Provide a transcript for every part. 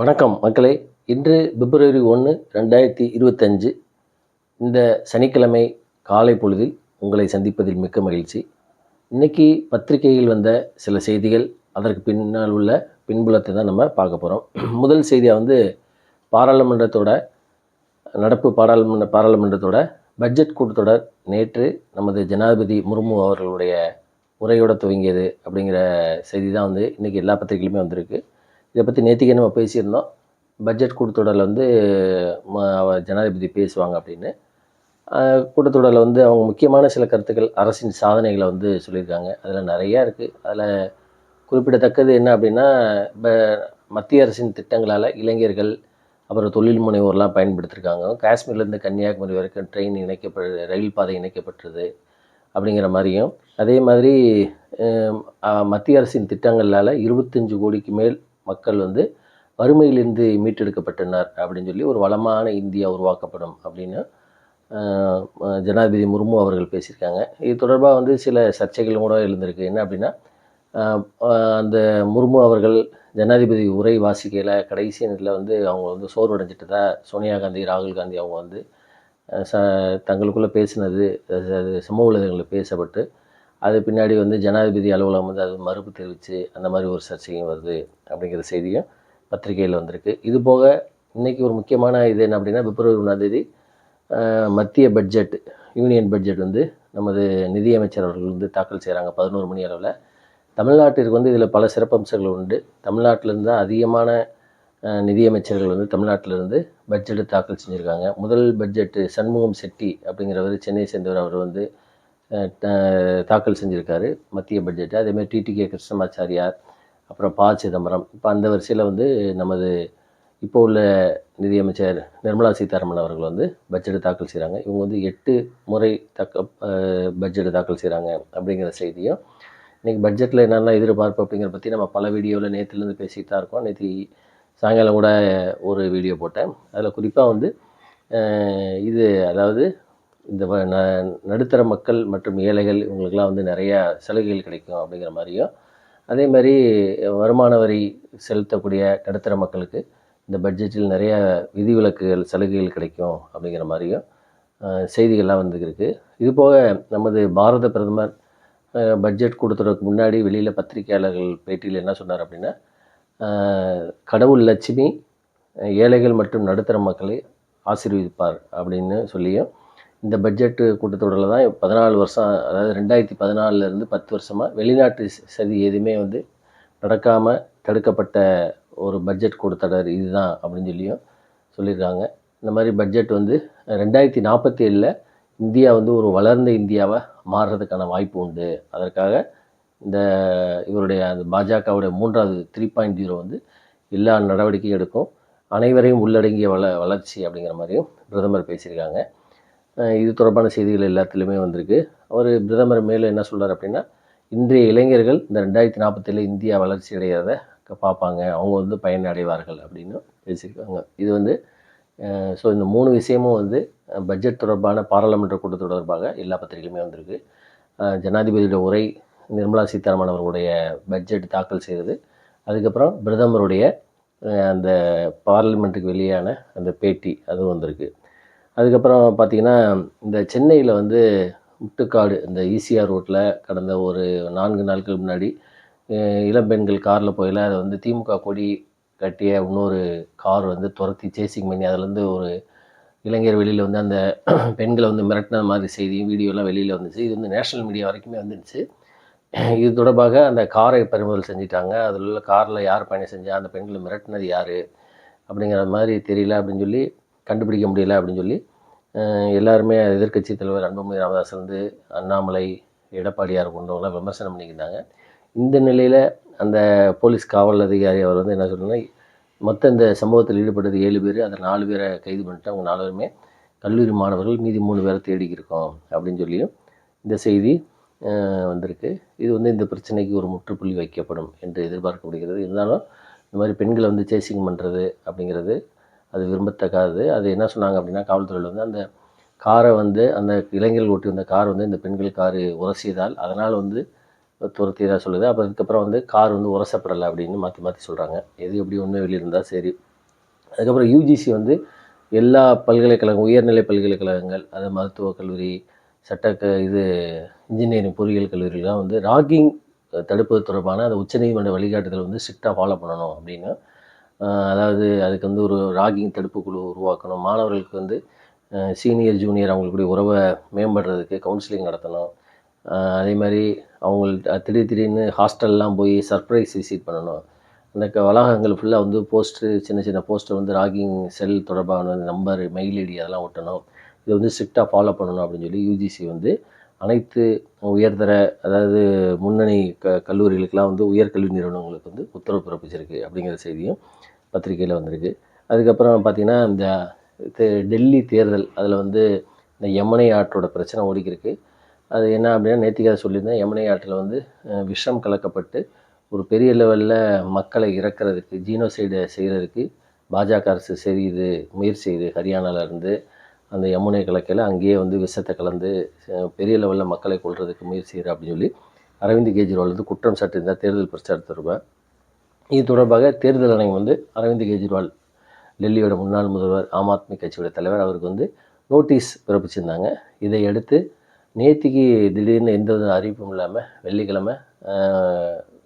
வணக்கம் மக்களே. இன்று பிப்ரவரி 1, 2025 இந்த சனிக்கிழமை காலை பொழுதில் உங்களை சந்திப்பதில் மிக்க மகிழ்ச்சி. இன்னைக்கு பத்திரிகையில் வந்த சில செய்திகள், அதற்கு பின்னால் உள்ள பின்புலத்தை தான் நம்ம பார்க்க போகிறோம். முதல் செய்தியாக நடப்பு பாராளுமன்றத்தோட பட்ஜெட் கூட்டத்தொடர் நேற்று நமது ஜனாதிபதி முர்மு அவர்களுடைய உரையோட துவங்கியது அப்படிங்கிற செய்தி தான் இன்றைக்கி எல்லா பத்திரிகையிலுமே வந்திருக்கு. இதை பற்றி நேற்றுக்கே நம்ம பேசியிருந்தோம். பட்ஜெட் கூட்டத்தொடரில் ஜனாதிபதி பேசுவாங்க அப்படின்னு. கூட்டத்தொடரில் அவங்க முக்கியமான சில கருத்துக்கள், அரசின் சாதனைகளை சொல்லியிருக்காங்க. அதில் நிறையா இருக்குது. அதில் குறிப்பிடத்தக்கது என்ன அப்படின்னா, இப்போ மத்திய அரசின் திட்டங்களால் இளைஞர்கள் அப்புறம் தொழில் முனைவோர்லாம் பயன்படுத்தியிருக்காங்க. காஷ்மீர்லேருந்து கன்னியாகுமரி வரைக்கும் ரயில் பாதை இணைக்கப்பட்டது அப்படிங்கிற மாதிரியும், அதே மாதிரி மத்திய அரசின் திட்டங்களால் 25 கோடிக்கு மேல் மக்கள் வறுமையிலிருந்து மீட்டெடுக்கப்பட்டனர் அப்படின்னு சொல்லி ஒரு வளமான இந்தியா உருவாக்கப்படும் அப்படின்னு ஜனாதிபதி முர்மு அவர்கள் பேசியிருக்காங்க. இது தொடர்பாக சில சர்ச்சைகளும் கூட எழுந்திருக்கு. என்ன அப்படின்னா, அந்த முர்மு அவர்கள் ஜனாதிபதி உரை வாசிக்கையில் கடைசி நேரத்தில் அவங்க சோர்வடைஞ்சிட்டதா சோனியா காந்தி, ராகுல் காந்தி அவங்க தங்களுக்குள்ளே பேசினது அது சமூக வலைதளங்களில் பேசப்பட்டு, அது பின்னாடி ஜனாதிபதி அலுவலகம் அது மறுப்பு தெரிவித்து அந்த மாதிரி ஒரு சர்ச்சையும் வருது அப்படிங்கிற செய்தியும் பத்திரிகையில் வந்திருக்கு. இது போக இன்றைக்கி ஒரு முக்கியமான இது என்ன அப்படின்னா, பிப்ரவரி 1 மத்திய பட்ஜெட், யூனியன் பட்ஜெட் நமது நிதியமைச்சர் அவர்கள் தாக்கல் செய்கிறாங்க 11 மணி அளவில். தமிழ்நாட்டிற்கு இதில் பல சிறப்பம்சங்கள் உண்டு. தமிழ்நாட்டிலேருந்து தான் அதிகமான நிதியமைச்சர்கள் தமிழ்நாட்டிலிருந்து பட்ஜெட்டு தாக்கல் செஞ்சுருக்காங்க. முதல் பட்ஜெட்டு சண்முகம் செட்டி அப்படிங்கிறவர், சென்னை சேர்ந்தவர், அவர் தாக்கல் செஞ்சுருக்காரு மத்திய பட்ஜெட்டு. அதேமாதிரி டிடிகே கிருஷ்ணமாச்சாரியார், அப்புறம் ப. சிதம்பரம். இப்போ அந்த வரிசையில் நமது இப்போ உள்ள நிதியமைச்சர் நிர்மலா சீதாராமன் அவர்கள் பட்ஜெட்டு தாக்கல் செய்கிறாங்க. இவங்க 8 முறை பட்ஜெட்டு தாக்கல் செய்கிறாங்க அப்படிங்கிற செய்தியும். இன்றைக்கி பட்ஜெட்டில் என்னென்ன எதிர்பார்ப்பு அப்படிங்கிற பற்றி நம்ம பல வீடியோவில் நேற்றுலேருந்து பேசிகிட்டு தான் இருக்கோம். நேற்று சாயங்காலம் கூட ஒரு வீடியோ போட்டேன். அதில் குறிப்பாக இது அதாவது இந்த நடுத்தர மக்கள் மற்றும் ஏழைகள் இவங்களுக்கெல்லாம் நிறையா சலுகைகள் கிடைக்கும் அப்படிங்கிற மாதிரியும், அதே மாதிரி வருமான வரி செலுத்தக்கூடிய நடுத்தர மக்களுக்கு இந்த பட்ஜெட்டில் நிறைய விதிவிலக்குகள், சலுகைகள் கிடைக்கும் அப்படிங்கிற மாதிரியும் செய்திகள்லாம் இருக்குது. இது போக நமது பாரத பிரதமர் பட்ஜெட் கொடுத்துறதுக்கு முன்னாடி வெளியில் பத்திரிகையாளர்கள் பேட்டியில் என்ன சொன்னார் அப்படின்னா, கடவுள் லட்சுமி ஏழைகள் மற்றும் நடுத்தர மக்களை ஆசீர்வதிப்பார் அப்படின்னு சொல்லியும், இந்த பட்ஜெட்டு கூட்டத்தொடரில் தான் 14 வருஷம், அதாவது 2014 10 வருஷமாக வெளிநாட்டு சதி எதுவுமே நடக்காமல் தடுக்கப்பட்ட ஒரு பட்ஜெட் கூட்டத்தொடர் இதுதான் அப்படின்னு சொல்லியிருக்காங்க. இந்த மாதிரி பட்ஜெட் 2047 இந்தியா ஒரு வளர்ந்த இந்தியாவாக மாறுறதுக்கான வாய்ப்பு உண்டு. அதற்காக இந்த இவருடைய அந்த பாஜகவுடைய 3வது 3.0 எல்லா நடவடிக்கையும் எடுக்கும், அனைவரையும் உள்ளடங்கிய வளர்ச்சி அப்படிங்கிற மாதிரியும் பிரதமர் பேசியிருக்காங்க. இது தொடர்பான செய்திகள் எல்லாத்துலேயுமே வந்திருக்கு. பிரதமர் மேலே என்ன சொல்கிறார் அப்படின்னா, இன்றைய இளைஞர்கள் இந்த 2047 இந்தியா வளர்ச்சி அடைகிறத பார்ப்பாங்க, அவங்க பயன் அடைவார்கள் அப்படின்னு பேசியிருக்காங்க. இது ஸோ இந்த 3 விஷயமும் பட்ஜெட் தொடர்பான பாராளுமன்ற கூட்டத் தொடர்பாக எல்லா பத்திரிகையிலுமே வந்திருக்கு. ஜனாதிபதியோட உரை, நிர்மலா சீதாராமன் அவர்களுடைய பட்ஜெட் தாக்கல் செய்கிறது, அதுக்கப்புறம் பிரதமருடைய அந்த பார்லிமெண்ட்டுக்கு வெளியான அந்த பேட்டி அதுவும் வந்திருக்கு. அதுக்கப்புறம் பார்த்திங்கன்னா, இந்த சென்னையில் முட்டுக்காடு இந்த ஈசிஆர் ரோட்டில் கடந்த ஒரு 4 நாட்கள் முன்னாடி இளம்பெண்கள் காரில் போயில அதை திமுக கொடி கட்டிய இன்னொரு கார் துரத்தி சேசிங் பண்ணி அதிலேருந்து ஒரு இளைஞர் வெளியில் அந்த பெண்களை மிரட்டின மாதிரி செய்தியும் வீடியோலாம் வெளியில் வந்துச்சு. இது நேஷ்னல் மீடியா வரைக்குமே வந்துடுச்சு. இது தொடர்பாக அந்த காரை பறிமுதல் செஞ்சிட்டாங்க. அதில் உள்ள காரில் யார் பயணம் செஞ்சால், அந்த பெண்களை மிரட்டினது யார் அப்படிங்கிற மாதிரி தெரியல அப்படின்னு சொல்லி, கண்டுபிடிக்க முடியல அப்படின்னு சொல்லி எல்லாருமே எதிர்க்கட்சி தலைவர் அன்புமணி ராமதாஸ் அண்ணாமலை, எடப்பாடியார் போன்றவங்களாம் விமர்சனம் பண்ணிக்கிட்டாங்க. இந்த நிலையில் அந்த போலீஸ் காவல் அதிகாரி அவர் என்ன சொல்லுன்னா, மொத்தம் இந்த சம்பவத்தில் ஈடுபட்டது 7 பேர், அதில் 4 பேரை கைது பண்ணிட்டு அவங்க 4 பேருமே கல்லூரி மாணவர்கள், மீதி 3 பேரை தேடிக்கிருக்கோம் அப்படின்னு சொல்லியும் இந்த செய்தி வந்திருக்கு. இது இந்த பிரச்சனைக்கு ஒரு முற்றுப்புள்ளி வைக்கப்படும் என்று எதிர்பார்க்கப்படுகிறது. இருந்தாலும் இந்த மாதிரி பெண்களை சேசிங் பண்ணுறது அப்படிங்கிறது அது விரும்பத்தக்காதது. அது என்ன சொன்னாங்க அப்படின்னா, காவல்துறையில் அந்த காரை அந்த இளைஞர்கள் ஓட்டி வந்த கார் இந்த பெண்கள் காரு உரசியதால் அதனால் துரத்தியதாக சொல்லுது. அப்போ அதுக்கப்புறம் கார் உரசப்படலை அப்படின்னு மாற்றி மாற்றி சொல்கிறாங்க. எது எப்படி உண்மை வெளியிருந்தால் சரி. அதுக்கப்புறம் யூஜிசி வந்து எல்லா பல்கலைக்கழகம் உயர்நிலை பல்கலைக்கழகங்கள், அது மருத்துவக் கல்லூரி, இது இன்ஜினியரிங் பொறியியல் கல்லூரிலாம் வந்து ராகிங் தடுப்பது தொடர்பான அந்த உச்சநீதிமன்ற வழிகாட்டுதல் வந்து ஸ்ட்ரிக்டாக ஃபாலோ பண்ணணும் அப்படின்னு. அதாவது அதுக்கு வந்து ஒரு ராகிங் தடுப்பு குழு உருவாக்கணும். மாணவர்களுக்கு வந்து சீனியர், ஜூனியர் அவங்களுடைய உறவை மேம்படுறதுக்கு கவுன்சிலிங் நடத்தணும். அதே மாதிரி அவங்கள்ட்ட திடீர்னு ஹாஸ்டல்லாம் போய் சர்ப்ரைஸ் விசிட் பண்ணணும். அந்த வளாகங்கள் ஃபுல்லாக வந்து சின்ன சின்ன போஸ்டர் வந்து ராகிங் செல் தொடர்பான நம்பர், மெயில் ஐடி அதெல்லாம் ஒட்டணும். இதை வந்து ஸ்ட்ரிக்டாக ஃபாலோ பண்ணணும் அப்படின்னு சொல்லி யூஜிசி வந்து அனைத்து உயர்தர, அதாவது முன்னணி கல்லூரிகளுக்கெல்லாம் வந்து உயர்கல்வி நிறுவனங்களுக்கு வந்து உத்தரவு பிறப்பிச்சிருக்கு அப்படிங்கிற செய்தியும் பத்திரிகையில் வந்திருக்கு. அதுக்கப்புறம் பார்த்திங்கன்னா இந்த டெல்லி தேர்தல், அதில் வந்து இந்த யமுனை ஆற்றோட பிரச்சனை ஓடிக்கிருக்கு. அது என்ன அப்படின்னா, நேற்றுக்கு அதை சொல்லியிருந்தேன். யமுனை ஆற்றில் வந்து விஷம் கலக்கப்பட்டு ஒரு பெரிய லெவலில் மக்களை இறக்கிறதுக்கு, ஜீனோசைடை செய்கிறதுக்கு பாஜக அரசு முயற்சி செய்யுது. ஹரியானாவிலேருந்து அந்த யமுனை கலக்கையில் அங்கேயே வந்து விஷத்தை கலந்து பெரிய லெவலில் மக்களை கொல்றதுக்கு முயற்சி செய்கிற அப்படின்னு சொல்லி அரவிந்த் கெஜ்ரிவால் வந்து குற்றம் சாட்டியிருந்தார் தேர்தல் பிரச்சாரத்திற்கு. இது தொடர்பாக தேர்தல் ஆணையம் வந்து அரவிந்த் கெஜ்ரிவால், டெல்லியோட முன்னாள் முதல்வர், ஆம் ஆத்மி கட்சியோட தலைவர், அவருக்கு வந்து நோட்டீஸ் பிறப்பிச்சிருந்தாங்க. இதை அடுத்து நேற்றுக்கு திடீர்னு எந்த வித அறிவிப்பும் இல்லாமல் வெள்ளிக்கிழமை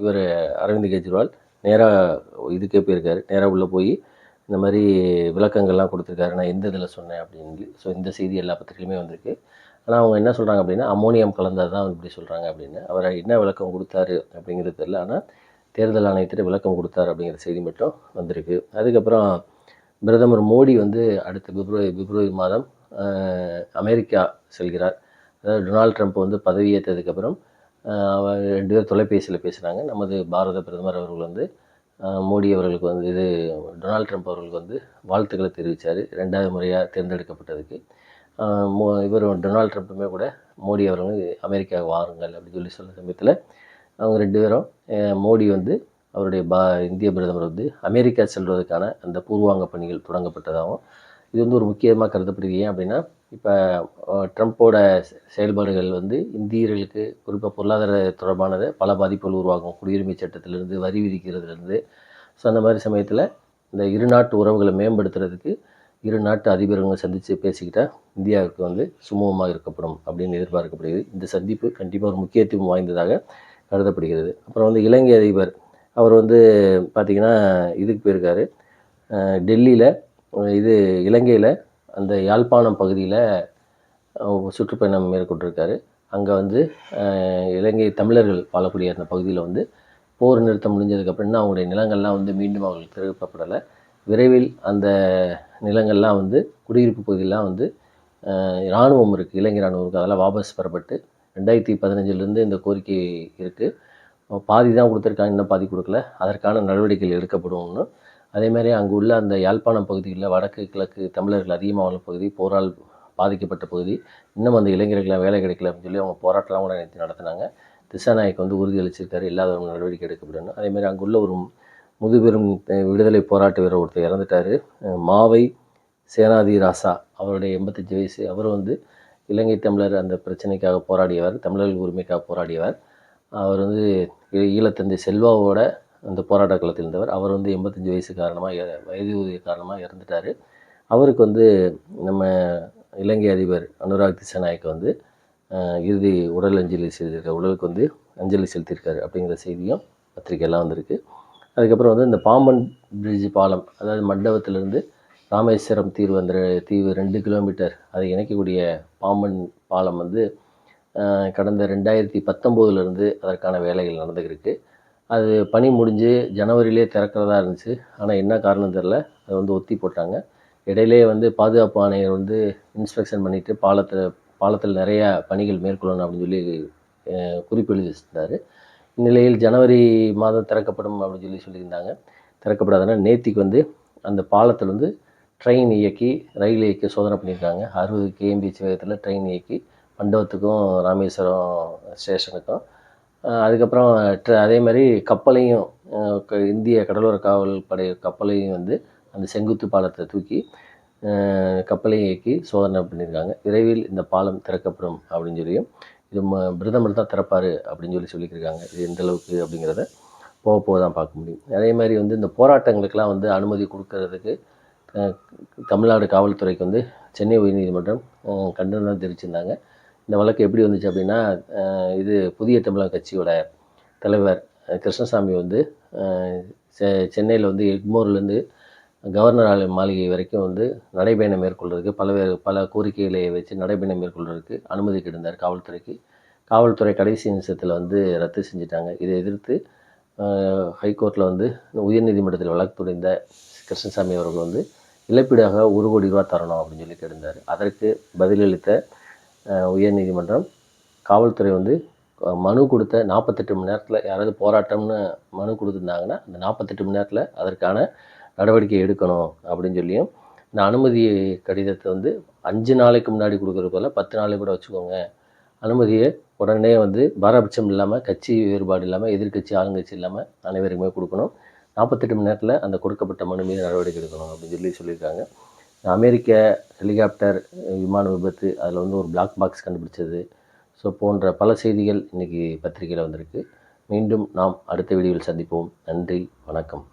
இவர் அரவிந்த் கெஜ்ரிவால் நேராக இதுக்கே போயிருக்காரு. நேராக உள்ளே போய் இந்த மாதிரி விளக்கங்கள்லாம் கொடுத்துருக்காரு. நான் எந்த இதில் சொன்னேன் அப்படின்னு. ஸோ இந்த செய்தி எல்லா பத்திரிகையுமே வந்திருக்கு. ஆனால் அவங்க என்ன சொல்கிறாங்க அப்படின்னா, அமோனியம் கலந்தது தான் இப்படி சொல்கிறாங்க அப்படின்னு. அவர் என்ன விளக்கம் கொடுத்தாரு அப்படிங்கிறது தெரியல. ஆனால் தேர்தல் ஆணையத்திட்ட விளக்கம் கொடுத்தார் அப்படிங்கிற செய்தி மட்டும் வந்திருக்கு. அதுக்கப்புறம் பிரதமர் மோடி வந்து அடுத்த பிப்ரவரி மாதம் அமெரிக்கா செல்கிறார். அதாவது டொனால்ட் ட்ரம்ப் வந்து பதவியேற்றதுக்கப்புறம் அவர் 2 பேர் தொலைபேசியில் பேசுகிறாங்க. நமது பாரத பிரதமர் அவர்கள் வந்து மோடி அவர்களுக்கு வந்து டொனால்ட் ட்ரம்ப் அவர்களுக்கு வந்து வாழ்த்துக்களை தெரிவித்தார் 2வது முறையாக தேர்ந்தெடுக்கப்பட்டதுக்கு. இவர் டொனால்ட் ட்ரம்ப்புமே கூட மோடி அவர்கள் அமெரிக்கா வாருங்கள் அப்படின்னு சொல்லி சொன்ன சமயத்தில் அவங்க 2 பேரும் மோடி வந்து அவருடைய இந்திய பிரதமர் வந்து அமெரிக்கா செல்வதற்கான அந்த பூர்வாங்க பணிகள் தொடங்கப்பட்டதாகவும் இது வந்து ஒரு முக்கியமாக கருதப்படுது. ஏன் அப்படின்னா, இப்போ ட்ரம்ப்போட செயல்பாடுகள் வந்து இந்தியர்களுக்கு குறிப்பாக பொருளாதார தொடர்பானது பல பாதிப்புகள் உருவாகும். குடியுரிமை சட்டத்திலேருந்து, வரி விதிக்கிறதுலேருந்து. ஸோ அந்த மாதிரி சமயத்தில் இந்த இரு நாட்டு உறவுகளை மேம்படுத்துறதுக்கு இரு நாட்டு அதிபர்கள் சந்தித்து பேசிக்கிட்டால் இந்தியாவுக்கு வந்து சுமூகமாக இருக்கப்படும் அப்படின்னு எதிர்பார்க்கப்படுகிறது. இந்த சந்திப்பு கண்டிப்பாக ஒரு முக்கியத்துவம் வாய்ந்ததாக கருதப்படுகிறது. அப்புறம் வந்து இலங்கை அதிபர் அவர் வந்து பார்த்திங்கன்னா இதுக்கு போயிருக்காரு, டெல்லியில் இலங்கையில் அந்த யாழ்ப்பாணம் பகுதியில் சுற்றுப்பயணம் மேற்கொண்டிருக்காரு. அங்கே வந்து இலங்கை தமிழர்கள் வாழக்கூடிய அந்த பகுதியில் வந்து போர் நிறுத்தம் முடிஞ்சதுக்கப்புறம் இன்னும் அவங்களுடைய நிலங்கள்லாம் வந்து மீண்டும் அவர்களுக்கு திருப்பப்படலை. விரைவில் அந்த நிலங்கள்லாம் வந்து குடியிருப்பு பகுதியெலாம் வந்து இராணுவம் இருக்குது, இலங்கை இராணுவம் இருக்குது, அதெல்லாம் வாபஸ் பெறப்பட்டு 2015 இந்த கோரிக்கை இருக்குது. பாதி தான் கொடுத்துருக்காங்க, இன்னும் பாதி கொடுக்கல. அதற்கான நடவடிக்கைகள் எடுக்கப்படும்னு. அதேமாதிரி அங்கே உள்ள அந்த யாழ்ப்பாணம் பகுதியில் வடக்கு கிழக்கு தமிழர்கள் அதிகமாக உள்ள பகுதி, போரால் பாதிக்கப்பட்ட பகுதி, இன்னும் அந்த இளைஞர்களுக்கு வேலை கிடைக்கல அப்படின்னு சொல்லி அவங்க போராட்டம்லாம் கூட நேற்று நடத்தினாங்க. திசாநாயக் வந்து உறுதியளிச்சிருக்காரு இல்லாத நடவடிக்கை எடுக்கப்படணும். அதேமாதிரி அங்குள்ள ஒரு முதுபெரும் விடுதலை போராட்ட வீரர் ஒருத்தர் இறந்துட்டார், மாவை சேனாதி ராசா. அவருடைய 85 வயசு. அவர் வந்து இலங்கை தமிழர் அந்த பிரச்சனைக்காக போராடியவர், தமிழர்கள் உரிமைக்காக போராடியவர். அவர் வந்து ஈழத்தந்தை செல்வாவோட அந்த போராட்ட களத்தில் இருந்தவர். அவர் வந்து 85 வயசு வயது காரணமாக இறந்துட்டார். அவருக்கு வந்து நம்ம இலங்கை அதிபர் அனுராக் திசாநாயக்க வந்து இறுதி உடலுக்கு வந்து அஞ்சலி செலுத்தியிருக்காரு அப்படிங்கிற செய்தியும் பத்திரிகையெல்லாம் வந்திருக்கு. அதுக்கப்புறம் வந்து இந்த பாம்பன் பிரிட்ஜ் பாலம், அதாவது மண்டபத்திலிருந்து ராமேஸ்வரம் தீவு 2 கிலோமீட்டர் அதை இணைக்கக்கூடிய பாம்பன் பாலம் வந்து கடந்த 2019 அதற்கான வேலைகள் நடந்துக்கிருக்கு. அது பணி முடிஞ்சு ஜனவரியிலே திறக்கிறதா இருந்துச்சு. ஆனால் என்ன காரணம் தெரில, அதை வந்து ஒத்தி போட்டாங்க. இடையிலே வந்து பாதுகாப்பு ஆணையர் வந்து இன்ஸ்பெக்ஷன் பண்ணிவிட்டு பாலத்தில் நிறையா பணிகள் மேற்கொள்ளணும் அப்படின்னு சொல்லி குறிப்பு எழுதி வச்சுருந்தார். இந்நிலையில் ஜனவரி மாதம் திறக்கப்படும் அப்படின்னு சொல்லியிருந்தாங்க. திறக்கப்படாதனா நேற்றுக்கு வந்து அந்த பாலத்தில் வந்து ரயில் இயக்கி சோதனை பண்ணியிருக்காங்க. 60 kmph வேகத்தில் ட்ரெயின் இயக்கி மண்டபத்துக்கும் ராமேஸ்வரம் ஸ்டேஷனுக்கும். அதுக்கப்புறம் அதே மாதிரி கப்பலையும் இந்திய கடலோர காவல் படை கப்பலையும் வந்து அந்த செங்குத்து பாலத்தை தூக்கி கப்பலையும் இயக்கி சோதனை பண்ணியிருக்காங்க. விரைவில் இந்த பாலம் திறக்கப்படும் அப்படின்னு சொல்லியும், இது பிரதமர் தான் திறப்பார் அப்படின்னு சொல்லியிருக்காங்க. இது எந்த அளவுக்கு அப்படிங்கிறத போக தான் பார்க்க முடியும். அதே மாதிரி வந்து இந்த போராட்டங்களுக்கெல்லாம் வந்து அனுமதி கொடுக்கறதுக்கு தமிழ்நாடு காவல்துறைக்கு வந்து சென்னை உயர்நீதிமன்றம் கண்டனம் தெரிவிச்சிருந்தாங்க. இந்த வழக்கு எப்படி வந்துச்சு அப்படின்னா, இது புதிய தமிழகம் கட்சியோட தலைவர் கிருஷ்ணசாமி வந்து சென்னையில் வந்து எக்மோர்லேருந்து கவர்னர் மாளிகை வரைக்கும் வந்து நடைபயணம் மேற்கொள்றதுக்கு பல கோரிக்கைகளை வச்சு நடைபயணம் மேற்கொள்றதுக்கு அனுமதி கேட்டிருந்தார் காவல்துறைக்கு. காவல்துறை கடைசி நிமிஷத்தில் வந்து ரத்து செஞ்சுட்டாங்க. இதை எதிர்த்து ஹைகோர்ட்டில் வந்து உயர்நீதிமன்றத்தில் வழக்கு புரிந்த கிருஷ்ணசாமி அவர்கள் வந்து இழப்பீடாக 1 கோடி ரூபா தரணும் அப்படின்னு சொல்லி கேட்டிருந்தார். அதற்கு பதிலளித்த உயர்நீதிமன்றம் காவல்துறை வந்து மனு கொடுத்த 48 மணி நேரத்தில் யாராவது போராட்டம்னு மனு கொடுத்துருந்தாங்கன்னா அந்த 48 மணி நேரத்தில் அதற்கான நடவடிக்கை எடுக்கணும் அப்படின்னு சொல்லியும், இந்த அனுமதி கடிதத்தை வந்து 5 நாளைக்கு முன்னாடி கொடுக்குறது போல் 10 நாளைக்கு கூட வச்சுக்கோங்க. அனுமதியை உடனே வந்து பாரபட்சம் இல்லாமல், கட்சி வேறுபாடு இல்லாமல், எதிர்கட்சி ஆளுங்கட்சி இல்லாமல் அனைவருக்குமே கொடுக்கணும். 48 மணி நேரத்தில் அந்த கொடுக்கப்பட்ட மனு மீது நடவடிக்கை எடுக்கணும் அப்படின்னு சொல்லியிருக்காங்க. அமெரிக்க ஹெலிகாப்டர் விமான விபத்து, அதில் வந்து ஒரு பிளாக் பாக்ஸ் கண்டுபிடிச்சது, ஸோ போன்ற பல செய்திகள் இன்றைக்கி பத்திரிகையில் வந்திருக்கு. மீண்டும் நாம் அடுத்த வீடியோவில் சந்திப்போம். நன்றி, வணக்கம்.